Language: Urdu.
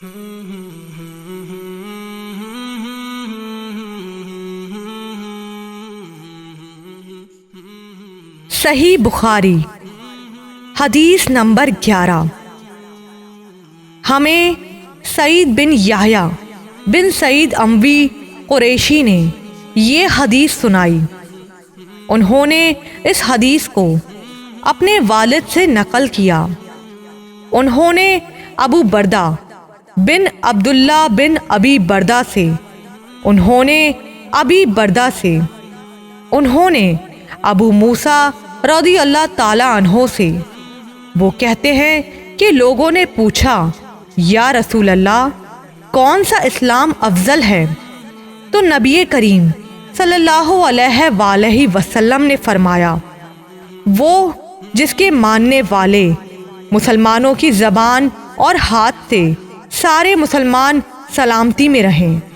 صحیح بخاری حدیث نمبر 11۔ ہمیں سعید بن یحییٰ بن سعید اموی قریشی نے یہ حدیث سنائی۔ انہوں نے اس حدیث کو اپنے والد سے نقل کیا۔ انہوں نے ابو بردہ بن عبداللہ بن ابی بردہ سے، انہوں نے ابی بردہ سے، انہوں نے ابو موسیٰ رضی اللہ تعالی عنہ سے، وہ کہتے ہیں کہ لوگوں نے پوچھا یا رسول اللہ کون سا اسلام افضل ہے؟ تو نبی کریم صلی اللہ علیہ وآلہ وسلم نے فرمایا، وہ جس کے ماننے والے مسلمانوں کی زبان اور ہاتھ سے سارے مسلمان سلامتی میں رہیں۔